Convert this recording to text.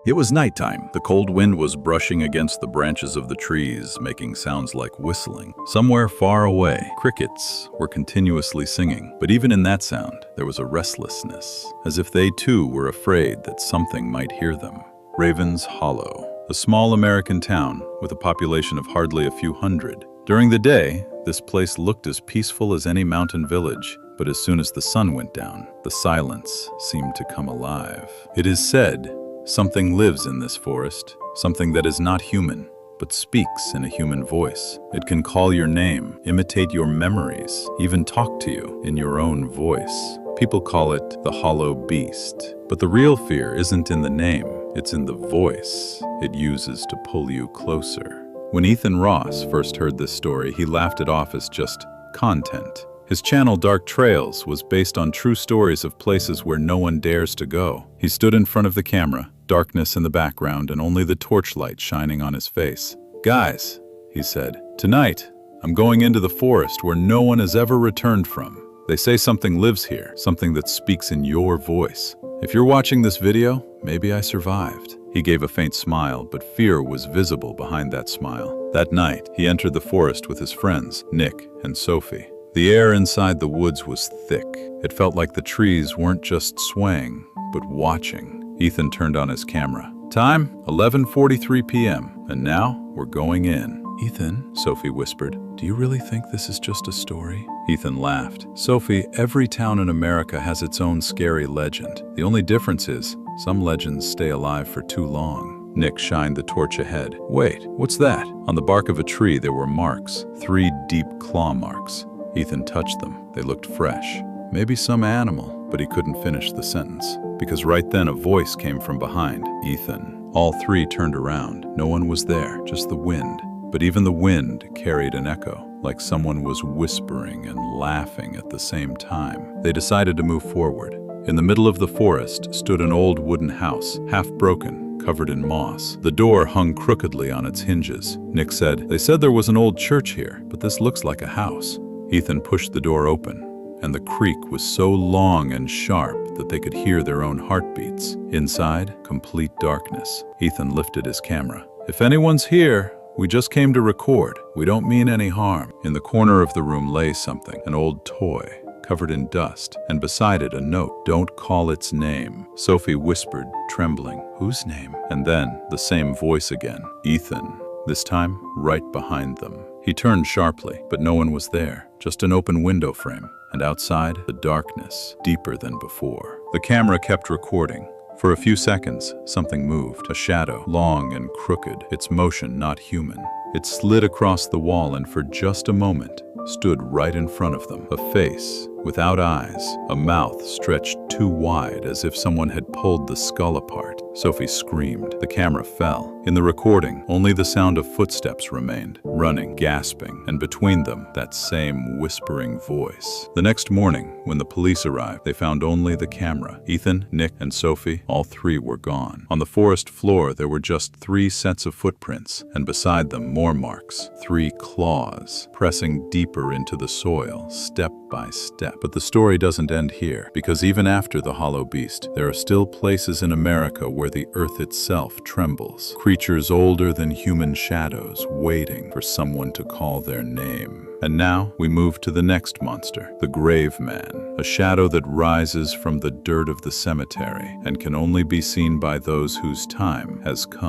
It was nighttime. The cold wind was brushing against the branches of the trees, making sounds like whistling. Somewhere far away, crickets were continuously singing. But even in that sound, there was a restlessness, as if they too were afraid that something might hear them. Ravens Hollow, a small American town with a population of hardly a few hundred. During the day, this place looked as peaceful as any mountain village. But as soon as the sun went down, the silence seemed to come alive. It is said, something lives in this forest, something that is not human, but speaks in a human voice. It can call your name, imitate your memories, even talk to you in your own voice. People call it the Hollow Beast. But the real fear isn't in the name, it's in the voice it uses to pull you closer. When Ethan Ross first heard this story, he laughed it off as just content. His channel, Dark Trails, was based on true stories of places where no one dares to go. He stood in front of the camera, darkness in the background and only the torchlight shining on his face. "Guys," he said, "tonight, I'm going into the forest where no one has ever returned from. They say something lives here, something that speaks in your voice. If you're watching this video, maybe I survived." He gave a faint smile, but fear was visible behind that smile. That night, he entered the forest with his friends, Nick and Sophie. The air inside the woods was thick. It felt like the trees weren't just swaying, but watching. Ethan turned on his camera. Time, 11:43 p.m., and now we're going in. "Ethan," Sophie whispered, "do you really think this is just a story?" Ethan laughed. "Sophie, every town in America has its own scary legend. The only difference is, some legends stay alive for too long." Nick shined the torch ahead. "Wait, what's that?" On the bark of a tree there were marks, 3 deep claw marks. Ethan touched them. They looked fresh. Maybe some animal, but he couldn't finish the sentence, because right then a voice came from behind. "Ethan." All 3 turned around. No one was there, just the wind. But even the wind carried an echo, like someone was whispering and laughing at the same time. They decided to move forward. In the middle of the forest stood an old wooden house, half broken, covered in moss. The door hung crookedly on its hinges. Nick said, "They said there was an old church here, but this looks like a house." Ethan pushed the door open, and the creak was so long and sharp that they could hear their own heartbeats. Inside, complete darkness. Ethan lifted his camera. "If anyone's here, we just came to record. We don't mean any harm." In the corner of the room lay something, an old toy, covered in dust, and beside it a note, "Don't call its name." Sophie whispered, trembling, "Whose name?" And then the same voice again, "Ethan." This time, right behind them. He turned sharply, but no one was there, just an open window frame, and outside, the darkness, deeper than before. The camera kept recording. For a few seconds, something moved, a shadow, long and crooked, its motion not human. It slid across the wall and for just a moment, stood right in front of them. A face, without eyes, a mouth stretched too wide as if someone had pulled the skull apart. Sophie screamed. The camera fell. In the recording, only the sound of footsteps remained, running, gasping, and between them, that same whispering voice. The next morning, when the police arrived, they found only the camera. Ethan, Nick, and Sophie, all 3 were gone. On the forest floor, there were just 3 sets of footprints, and beside them, more marks, 3 claws, pressing deeper into the soil, step by step. But the story doesn't end here, because even after the Hollow Beast, there are still places in America where the earth itself trembles. Creatures older than human shadows, waiting for someone to call their name. And now we move to the next monster, the Grave Man, a shadow that rises from the dirt of the cemetery and can only be seen by those whose time has come.